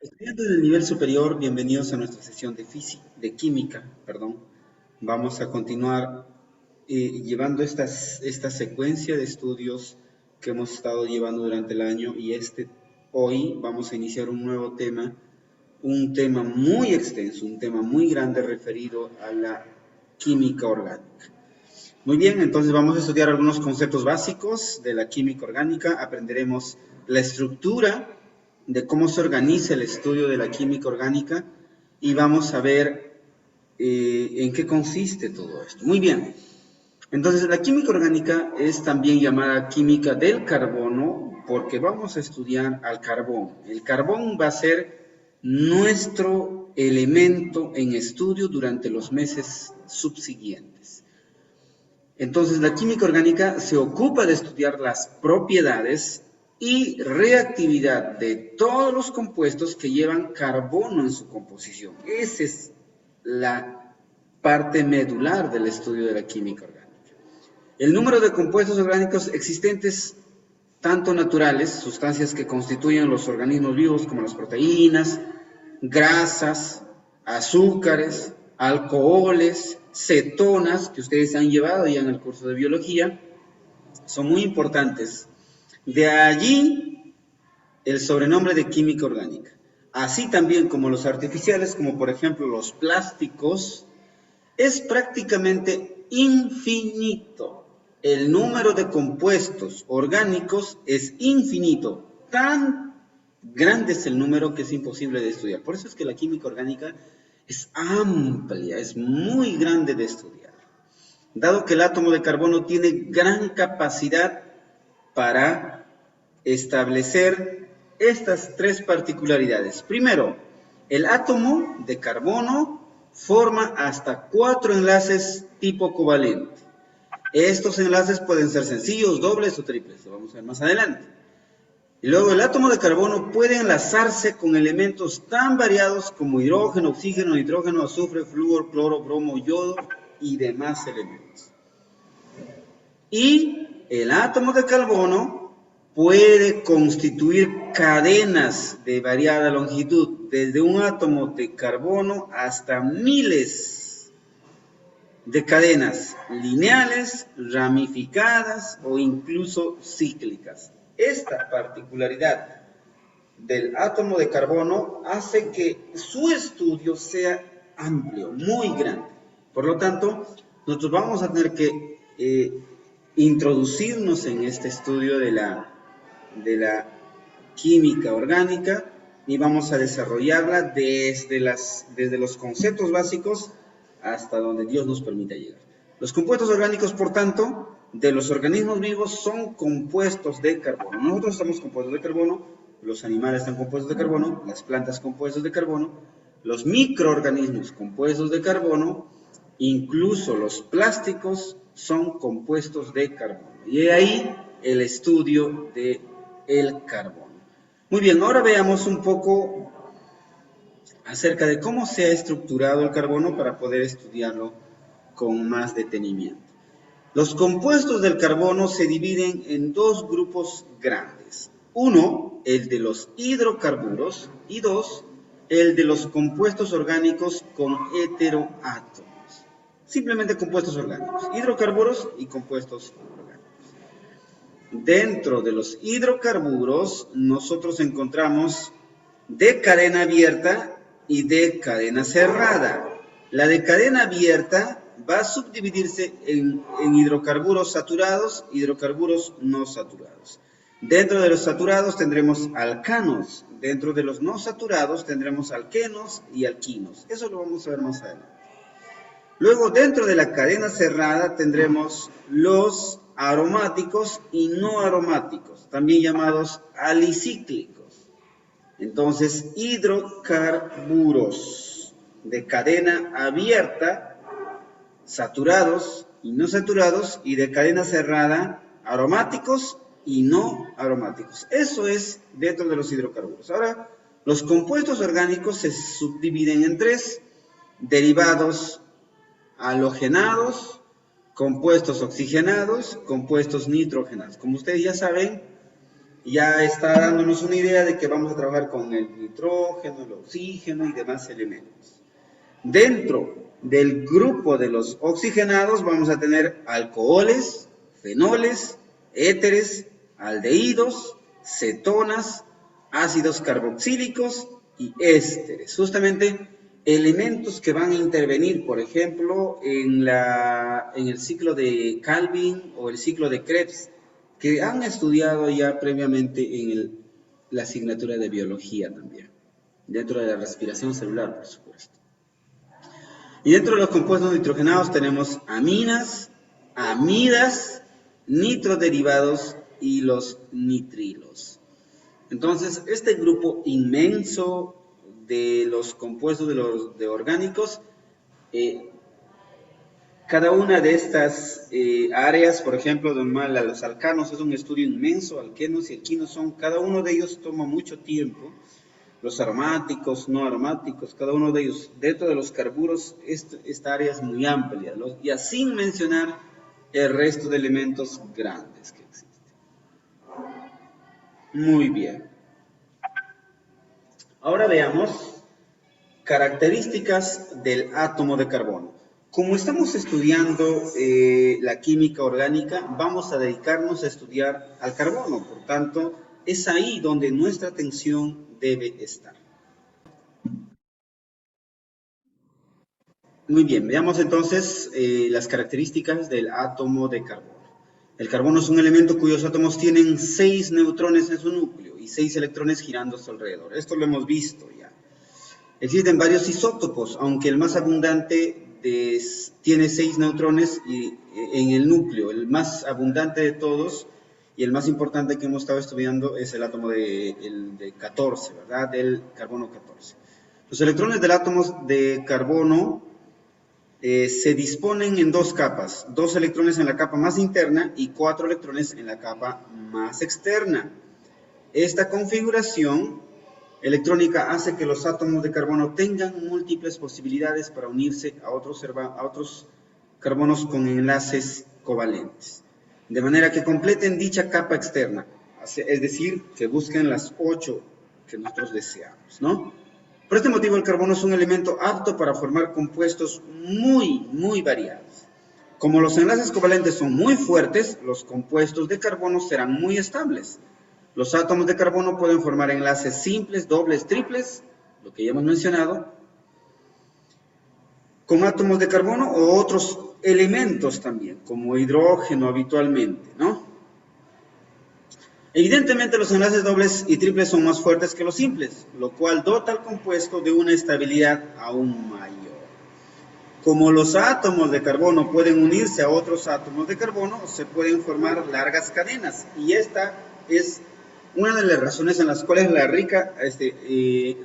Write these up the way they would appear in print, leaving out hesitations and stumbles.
Estudiantes del nivel superior, bienvenidos a nuestra sesión de física, de química, perdón. Vamos a continuar llevando esta secuencia de estudios que hemos estado llevando durante el año y hoy vamos a iniciar un tema muy extenso, un tema muy grande referido a la química orgánica. Muy bien, entonces vamos a estudiar algunos conceptos básicos de la química orgánica, aprenderemos la estructura de cómo se organiza el estudio de la química orgánica y vamos a ver en qué consiste todo esto. Muy bien, entonces la química orgánica es también llamada química del carbono porque vamos a estudiar al carbón. El carbón va a ser nuestro elemento en estudio durante los meses subsiguientes. Entonces, la química orgánica se ocupa de estudiar las propiedades y reactividad de todos los compuestos que llevan carbono en su composición. Esa es la parte medular del estudio de la química orgánica. El número de compuestos orgánicos existentes, tanto naturales, sustancias que constituyen los organismos vivos como las proteínas, grasas, azúcares, alcoholes, cetonas, que ustedes han llevado ya en el curso de biología, son muy importantes. De allí el sobrenombre de química orgánica. Así también como los artificiales, como por ejemplo los plásticos, es prácticamente infinito. El número de compuestos orgánicos es infinito. Tan grande es el número que es imposible de estudiar. Por eso es que la química orgánica es amplia, es muy grande de estudiar. Dado que el átomo de carbono tiene gran capacidad para establecer estas tres particularidades. Primero, el átomo de carbono forma hasta 4 enlaces tipo covalente. Estos enlaces pueden ser sencillos, dobles o triples, lo vamos a ver más adelante. Y luego el átomo de carbono puede enlazarse con elementos tan variados como hidrógeno, oxígeno, nitrógeno, azufre, flúor, cloro, bromo, yodo y demás elementos. Y el átomo de carbono puede constituir cadenas de variada longitud, desde un átomo de carbono hasta miles de cadenas lineales, ramificadas o incluso cíclicas. Esta particularidad del átomo de carbono hace que su estudio sea amplio, muy grande. Por lo tanto, nosotros vamos a tener que introducirnos en este estudio de la química orgánica y vamos a desarrollarla desde los conceptos básicos hasta donde Dios nos permita llegar. Los compuestos orgánicos, por tanto, de los organismos vivos son compuestos de carbono. Nosotros estamos compuestos de carbono, los animales están compuestos de carbono, las plantas compuestas de carbono, los microorganismos compuestos de carbono, incluso los plásticos son compuestos de carbono. Y de ahí el estudio del carbono. Muy bien, ahora veamos un poco acerca de cómo se ha estructurado el carbono para poder estudiarlo con más detenimiento. Los compuestos del carbono se dividen en dos grupos grandes. Uno, el de los hidrocarburos, y dos, el de los compuestos orgánicos con heteroátomos. Simplemente compuestos orgánicos, hidrocarburos y compuestos orgánicos. Dentro de los hidrocarburos nosotros encontramos de cadena abierta y de cadena cerrada. La de cadena abierta va a subdividirse en hidrocarburos saturados, hidrocarburos no saturados. Dentro de los saturados tendremos alcanos, dentro de los no saturados tendremos alquenos y alquinos. Eso lo vamos a ver más adelante. Luego, dentro de la cadena cerrada tendremos los aromáticos y no aromáticos, también llamados alicíclicos. Entonces, hidrocarburos de cadena abierta, saturados y no saturados, y de cadena cerrada, aromáticos y no aromáticos. Eso es dentro de los hidrocarburos. Ahora, los compuestos orgánicos se subdividen en tres: derivados halogenados, compuestos oxigenados, compuestos nitrogenados. Como ustedes ya saben, ya está dándonos una idea de que vamos a trabajar con el nitrógeno, el oxígeno y demás elementos. Dentro del grupo de los oxigenados vamos a tener alcoholes, fenoles, éteres, aldehídos, cetonas, ácidos carboxílicos y ésteres. Justamente elementos que van a intervenir, por ejemplo, en el ciclo de Calvin o el ciclo de Krebs, que han estudiado ya previamente en la asignatura de biología también, dentro de la respiración celular, por supuesto. Y dentro de los compuestos nitrogenados tenemos aminas, amidas, nitroderivados y los nitrilos. Entonces, este grupo inmenso de los compuestos de orgánicos, cada una de estas áreas, por ejemplo, los alcanos es un estudio inmenso, alquenos y alquinos son, cada uno de ellos toma mucho tiempo. Los aromáticos, no aromáticos, cada uno de ellos. Dentro de los carburos, esta área es muy amplia, y así mencionar el resto de elementos grandes que existen. Muy bien. Ahora veamos características del átomo de carbono. Como estamos estudiando la química orgánica, vamos a dedicarnos a estudiar al carbono. Por tanto, es ahí donde nuestra atención debe estar. Muy bien, veamos entonces las características del átomo de carbono. El carbono es un elemento cuyos átomos tienen 6 neutrones en su núcleo y 6 electrones girando a su alrededor. Esto lo hemos visto ya. Existen varios isótopos, aunque el más abundante tiene 6 neutrones en el núcleo. El más abundante de todos y el más importante que hemos estado estudiando es el átomo de 14, ¿verdad? Del carbono 14. Los electrones del átomo de carbono se disponen en 2 capas, 2 electrones en la capa más interna y 4 electrones en la capa más externa. Esta configuración electrónica hace que los átomos de carbono tengan múltiples posibilidades para unirse a otros carbonos con enlaces covalentes, de manera que completen dicha capa externa, es decir, que busquen las 8 que nosotros deseamos, ¿no? Por este motivo, el carbono es un elemento apto para formar compuestos muy variados. Como los enlaces covalentes son muy fuertes, los compuestos de carbono serán muy estables. Los átomos de carbono pueden formar enlaces simples, dobles, triples, lo que ya hemos mencionado, con átomos de carbono o otros elementos también, como hidrógeno habitualmente, ¿no? Evidentemente los enlaces dobles y triples son más fuertes que los simples, lo cual dota al compuesto de una estabilidad aún mayor. Como los átomos de carbono pueden unirse a otros átomos de carbono, se pueden formar largas cadenas, y esta es una de las razones en las cuales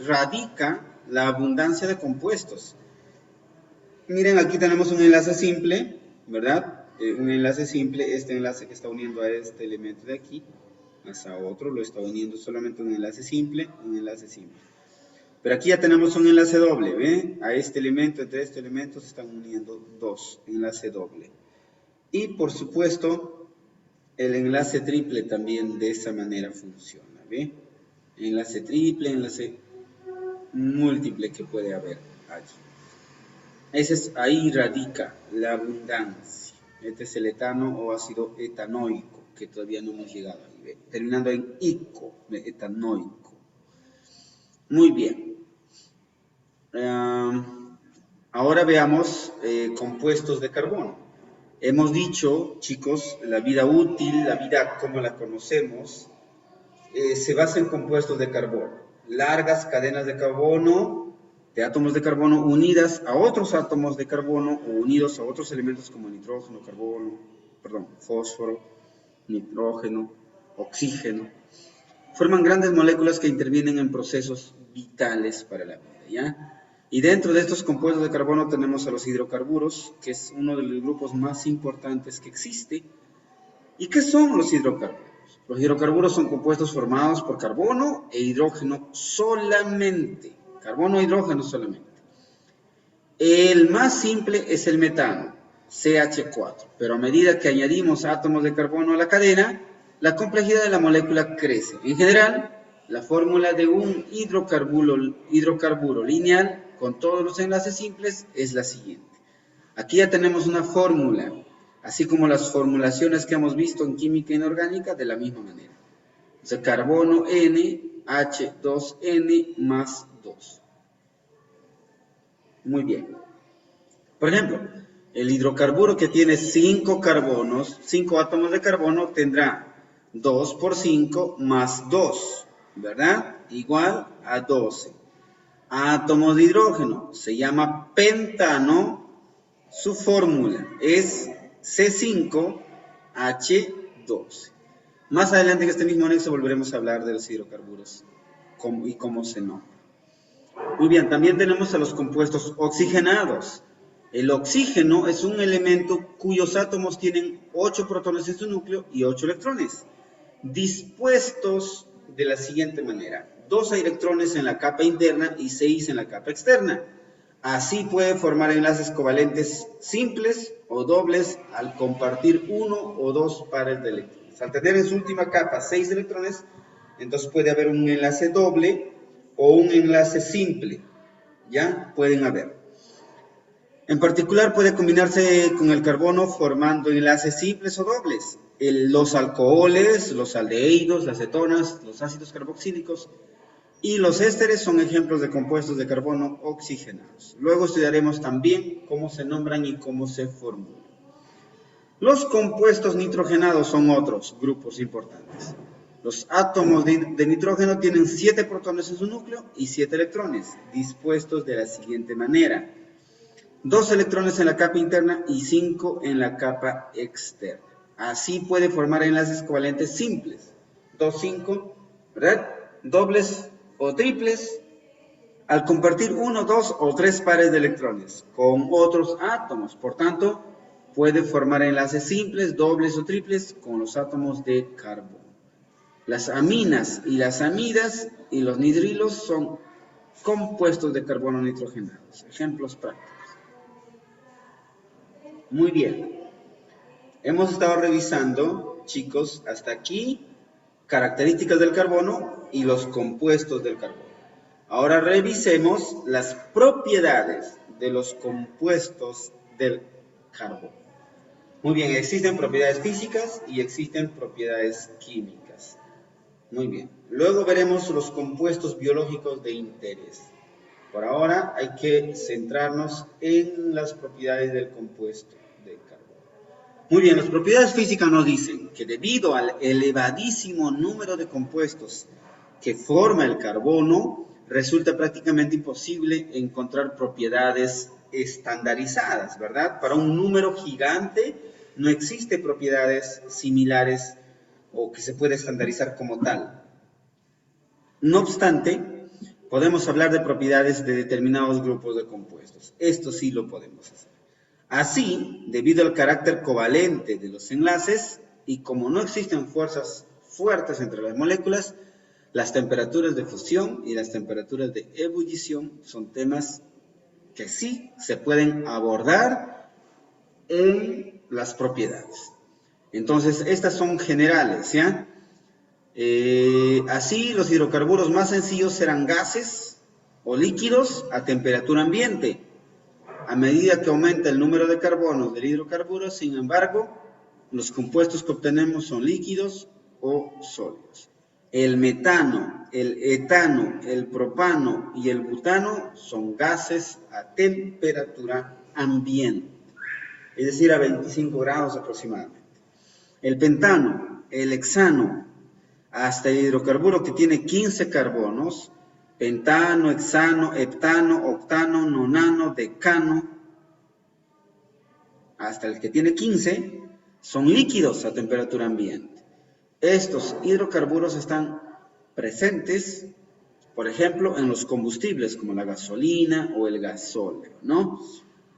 radica la abundancia de compuestos. Miren, aquí tenemos un enlace simple, ¿verdad? Un enlace simple, este enlace que está uniendo a este elemento de aquí, hasta otro, lo está uniendo solamente un enlace simple. Pero aquí ya tenemos un enlace doble, ¿ven? A este elemento, entre este elemento se están uniendo 2, enlace doble. Y por supuesto, el enlace triple también de esa manera funciona, ¿ve? Enlace triple, enlace múltiple que puede haber allí. Ahí radica la abundancia. Este es el etano o ácido etanoico, que todavía no hemos llegado ahí, ¿ve? Terminando en ico, etanoico. Muy bien. Ahora veamos compuestos de carbono. Hemos dicho, chicos, la vida útil, la vida como la conocemos, se basa en compuestos de carbono. Largas cadenas de carbono, de átomos de carbono unidas a otros átomos de carbono o unidos a otros elementos como nitrógeno, fósforo, nitrógeno, oxígeno. Forman grandes moléculas que intervienen en procesos vitales para la vida, ¿ya? Y dentro de estos compuestos de carbono tenemos a los hidrocarburos, que es uno de los grupos más importantes que existe. ¿Y qué son los hidrocarburos? Los hidrocarburos son compuestos formados por carbono e hidrógeno solamente. Carbono e hidrógeno solamente. El más simple es el metano, CH4. Pero a medida que añadimos átomos de carbono a la cadena, la complejidad de la molécula crece. En general, la fórmula de un hidrocarburo lineal con todos los enlaces simples es la siguiente. Aquí ya tenemos una fórmula, así como las formulaciones que hemos visto en química inorgánica de la misma manera. Entonces, carbono N, H2N más 2. Muy bien. Por ejemplo, el hidrocarburo que tiene 5 carbonos, 5 átomos de carbono, tendrá 2 por 5 más 2, ¿verdad? Igual a 12. Átomos de hidrógeno, se llama pentano, su fórmula es C5H12. Más adelante en este mismo anexo volveremos a hablar de los hidrocarburos y cómo se nombran. Muy bien, también tenemos a los compuestos oxigenados. El oxígeno es un elemento cuyos átomos tienen 8 protones en su núcleo y 8 electrones, dispuestos de la siguiente manera: 2 electrones en la capa interna y 6 en la capa externa. Así puede formar enlaces covalentes simples o dobles al compartir 1 o 2 pares de electrones. Al tener en su última capa 6 electrones, entonces puede haber un enlace doble o un enlace simple. ¿Ya? Pueden haber. En particular puede combinarse con el carbono formando enlaces simples o dobles. Los alcoholes, los aldehídos, las cetonas, los ácidos carboxílicos y los ésteres son ejemplos de compuestos de carbono oxigenados. Luego estudiaremos también cómo se nombran y cómo se formulan. Los compuestos nitrogenados son otros grupos importantes. Los átomos de nitrógeno tienen 7 protones en su núcleo y 7 electrones, dispuestos de la siguiente manera: 2 electrones en la capa interna y 5 en la capa externa. Así puede formar enlaces covalentes simples, 2, 5, ¿verdad? Dobles o triples, al compartir 1, 2 o 3 pares de electrones con otros átomos. Por tanto, puede formar enlaces simples, dobles o triples con los átomos de carbono. Las aminas y las amidas y los nidrilos son compuestos de carbono nitrogenados. Ejemplos prácticos. Muy bien. Hemos estado revisando, chicos, hasta aquí, características del carbono y los compuestos del carbono. Ahora revisemos las propiedades de los compuestos del carbono. Muy bien, existen propiedades físicas y existen propiedades químicas. Muy bien. Luego veremos los compuestos biológicos de interés. Por ahora hay que centrarnos en las propiedades del compuesto de carbono. Muy bien, las propiedades físicas nos dicen que debido al elevadísimo número de compuestos que forma el carbono, resulta prácticamente imposible encontrar propiedades estandarizadas, ¿verdad? Para un número gigante no existe propiedades similares o que se pueda estandarizar como tal. No obstante, podemos hablar de propiedades de determinados grupos de compuestos. Esto sí lo podemos hacer. Así, debido al carácter covalente de los enlaces y como no existen fuerzas fuertes entre las moléculas, las temperaturas de fusión y las temperaturas de ebullición son temas que sí se pueden abordar en las propiedades. Entonces, estas son generales, ¿ya? Así, los hidrocarburos más sencillos serán gases o líquidos a temperatura ambiente. A medida que aumenta el número de carbonos del hidrocarburo, sin embargo, los compuestos que obtenemos son líquidos o sólidos. El metano, el etano, el propano y el butano son gases a temperatura ambiente, es decir, a 25 grados aproximadamente. El pentano, el hexano, hasta el hidrocarburo que tiene 15 carbonos, pentano, hexano, heptano, octano, nonano, decano, hasta el que tiene 15, son líquidos a temperatura ambiente. Estos hidrocarburos están presentes, por ejemplo, en los combustibles como la gasolina o el gasóleo, ¿no?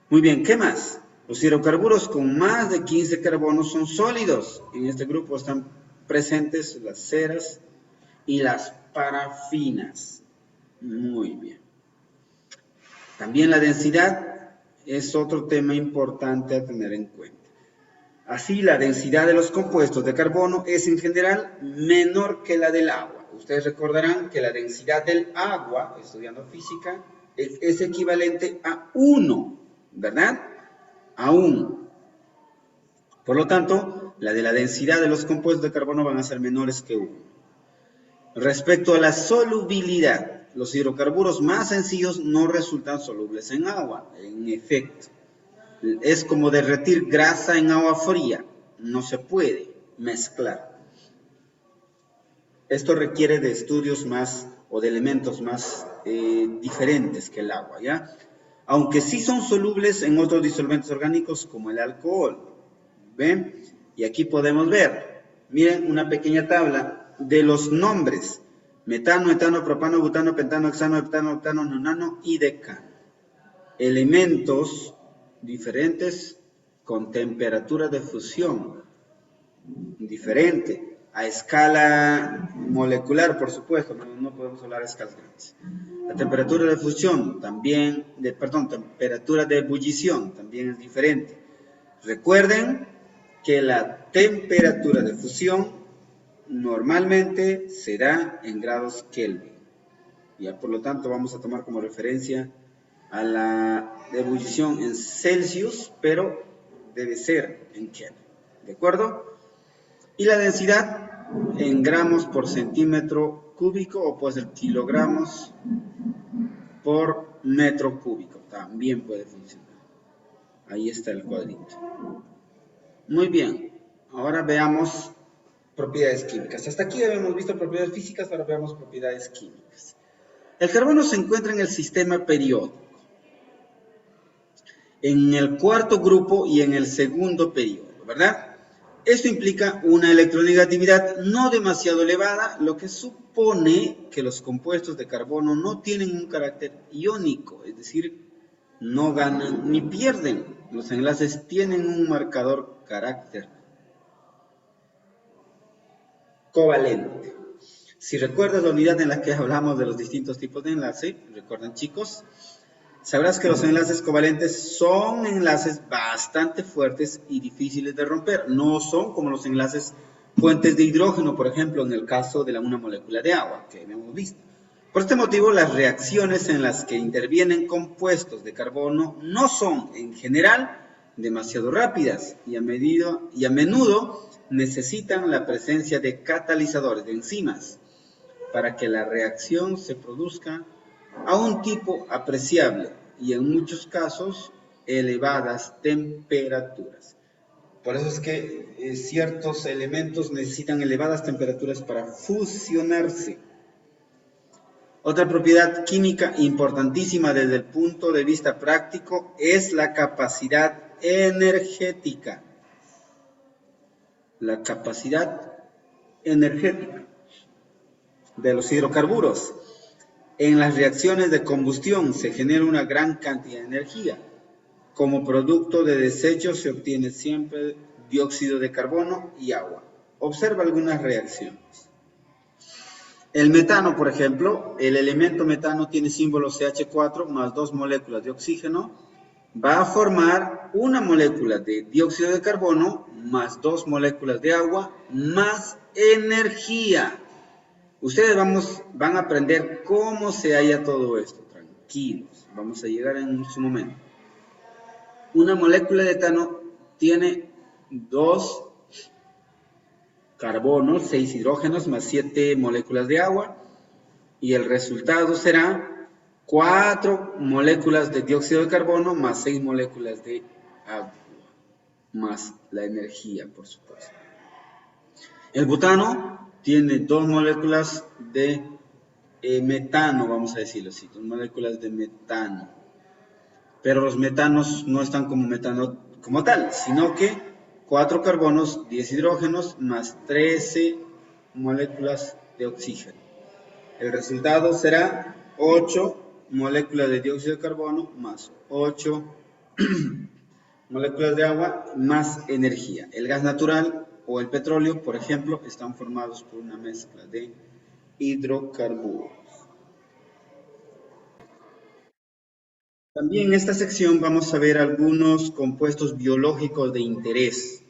Muy bien, ¿qué más? Los hidrocarburos con más de 15 carbonos son sólidos. En este grupo están presentes las ceras y las parafinas. Muy bien. También la densidad es otro tema importante a tener en cuenta. Así, la densidad de los compuestos de carbono es en general menor que la del agua. Ustedes recordarán que la densidad del agua, estudiando física, es equivalente a 1, ¿verdad? A 1. Por lo tanto, la de la densidad de los compuestos de carbono van a ser menores que 1. Respecto a la solubilidad, los hidrocarburos más sencillos no resultan solubles en agua, en efecto. Es como derretir grasa en agua fría, no se puede mezclar. Esto requiere de estudios más o de elementos más diferentes que el agua, ¿ya? Aunque sí son solubles en otros disolventes orgánicos como el alcohol. ¿Ven? Y aquí podemos ver, miren una pequeña tabla de los nombres: metano, etano, propano, butano, pentano, hexano, heptano, octano, nonano y decano. Elementos diferentes con temperatura de fusión diferente, a escala molecular, por supuesto, no podemos hablar a escalas grandes. La temperatura de fusión también, temperatura de ebullición también es diferente. Recuerden que la temperatura de fusión normalmente será en grados Kelvin. Ya, por lo tanto, vamos a tomar como referencia a la ebullición en Celsius, pero debe ser en Kelvin. ¿De acuerdo? Y la densidad en gramos por centímetro cúbico, o puede ser kilogramos por metro cúbico. También puede funcionar. Ahí está el cuadrito. Muy bien. Ahora veamos propiedades químicas. Hasta aquí habíamos visto propiedades físicas, ahora veamos propiedades químicas. El carbono se encuentra en el sistema periódico, en el cuarto grupo y en el segundo periodo, ¿verdad? Esto implica una electronegatividad no demasiado elevada, lo que supone que los compuestos de carbono no tienen un carácter iónico, es decir, no ganan ni pierden. Los enlaces tienen un marcador carácter covalente. Si recuerdas la unidad en la que hablamos de los distintos tipos de enlace, recuerdan, chicos, sabrás que los enlaces covalentes son enlaces bastante fuertes y difíciles de romper. No son como los enlaces puentes de hidrógeno, por ejemplo, en el caso de una molécula de agua, que hemos visto. Por este motivo, las reacciones en las que intervienen compuestos de carbono no son, en general, demasiado rápidas y a menudo necesitan la presencia de catalizadores, de enzimas, para que la reacción se produzca a un tipo apreciable y en muchos casos elevadas temperaturas. Por eso es que ciertos elementos necesitan elevadas temperaturas para fusionarse. Otra propiedad química importantísima desde el punto de vista práctico es la capacidad energética. La capacidad energética de los hidrocarburos. En las reacciones de combustión se genera una gran cantidad de energía. Como producto de desechos se obtiene siempre dióxido de carbono y agua. Observa algunas reacciones. El metano, por ejemplo, el elemento metano tiene símbolo CH4 más 2 moléculas de oxígeno. Va a formar una molécula de dióxido de carbono más 2 moléculas de agua más energía. Ustedes van a aprender cómo se halla todo esto. Tranquilos, vamos a llegar en su momento. Una molécula de etano tiene 2 carbonos, 6 hidrógenos más 7 moléculas de agua. Y el resultado será 4 moléculas de dióxido de carbono más 6 moléculas de agua. Más la energía, por supuesto. El butano tiene 2 moléculas de metano, vamos a decirlo así, 2 moléculas de metano. Pero los metanos no están como metano como tal, sino que 4 carbonos, 10 hidrógenos, más 13 moléculas de oxígeno. El resultado será 8 moléculas de dióxido de carbono, más 8 moléculas de agua, más energía. El gas natural o el petróleo, por ejemplo, están formados por una mezcla de hidrocarburos. También en esta sección vamos a ver algunos compuestos biológicos de interés.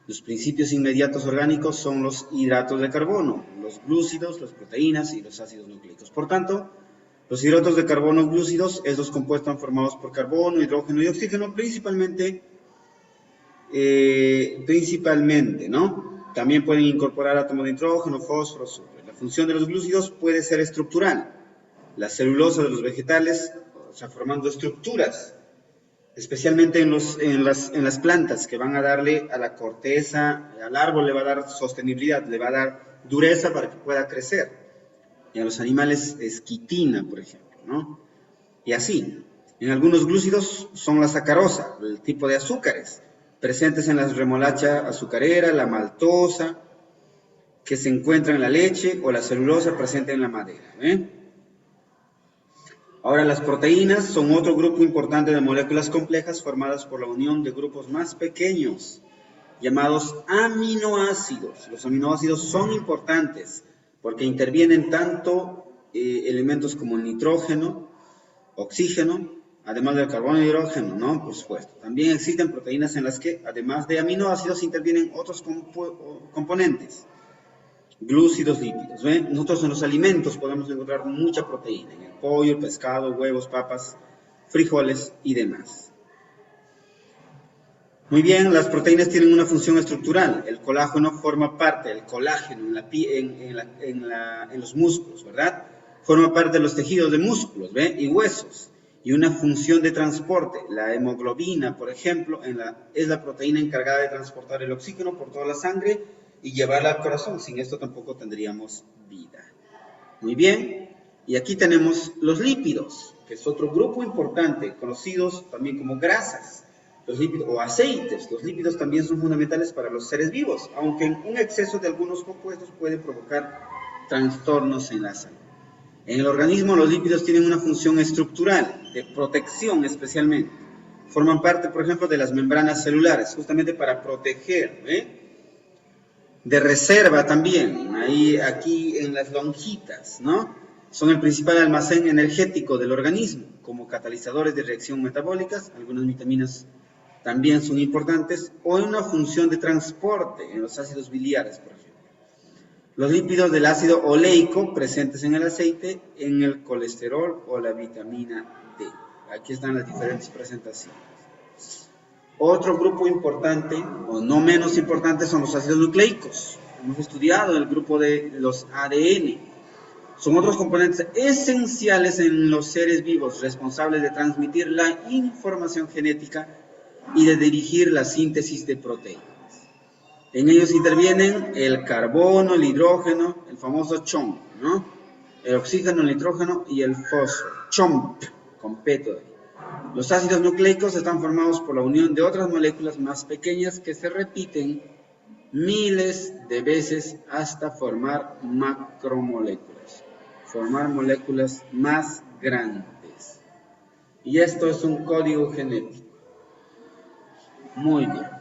Los principios inmediatos orgánicos son los hidratos de carbono, los glúcidos, las proteínas y los ácidos nucleicos. Por tanto, los hidratos de carbono glúcidos, estos compuestos están formados por carbono, hidrógeno y oxígeno, principalmente, ¿no? También pueden incorporar átomos de nitrógeno, fósforo, azufre. La función de los glúcidos puede ser estructural. La celulosa de los vegetales, o sea, formando estructuras, especialmente en las plantas, que van a darle a la corteza, al árbol le va a dar sostenibilidad, le va a dar dureza para que pueda crecer. Y a los animales es quitina, por ejemplo, ¿no? Y así. En algunos glúcidos son la sacarosa, el tipo de azúcares, presentes en la remolacha azucarera, la maltosa, que se encuentra en la leche, o la celulosa presente en la madera, ¿eh? Ahora, las proteínas son otro grupo importante de moléculas complejas formadas por la unión de grupos más pequeños, llamados aminoácidos. Los aminoácidos son importantes porque intervienen tanto elementos como el nitrógeno, oxígeno, además del carbono y hidrógeno, ¿no? Por supuesto. También existen proteínas en las que, además de aminoácidos, intervienen otros componentes. Glúcidos, lípidos. ¿Ven? Nosotros en los alimentos podemos encontrar mucha proteína, en el pollo, el pescado, huevos, papas, frijoles y demás. Muy bien, las proteínas tienen una función estructural. El colágeno forma parte, el colágeno en los músculos, ¿verdad? Forma parte de los tejidos de músculos, ¿ve? Y huesos. Y una función de transporte. La hemoglobina, por ejemplo, es la proteína encargada de transportar el oxígeno por toda la sangre y llevarla al corazón. Sin esto tampoco tendríamos vida. Muy bien. Y aquí tenemos los lípidos, que es otro grupo importante, conocidos también como grasas. Los lípidos o aceites. Los lípidos también son fundamentales para los seres vivos, aunque un exceso de algunos compuestos puede provocar trastornos en la salud. En el organismo los lípidos tienen una función estructural, de protección especialmente. Forman parte, por ejemplo, de las membranas celulares, justamente para proteger, ¿eh? De reserva también, aquí en las lonjitas, ¿no? Son el principal almacén energético del organismo, como catalizadores de reacción metabólicas. Algunas vitaminas también son importantes, o en una función de transporte en los ácidos biliares, por ejemplo. Los lípidos del ácido oleico presentes en el aceite, en el colesterol o la vitamina D. Aquí están las diferentes presentaciones. Otro grupo importante, o no menos importante, son los ácidos nucleicos. Hemos estudiado el grupo de los ADN. Son otros componentes esenciales en los seres vivos, responsables de transmitir la información genética y de dirigir la síntesis de proteínas. En ellos intervienen el carbono, el hidrógeno, el famoso CHOMP, ¿no? El oxígeno, el nitrógeno y el fósforo. CHOMP, con P todavía. Los ácidos nucleicos están formados por la unión de otras moléculas más pequeñas que se repiten miles de veces hasta formar macromoléculas. Formar moléculas más grandes. Y esto es un código genético. Muy bien.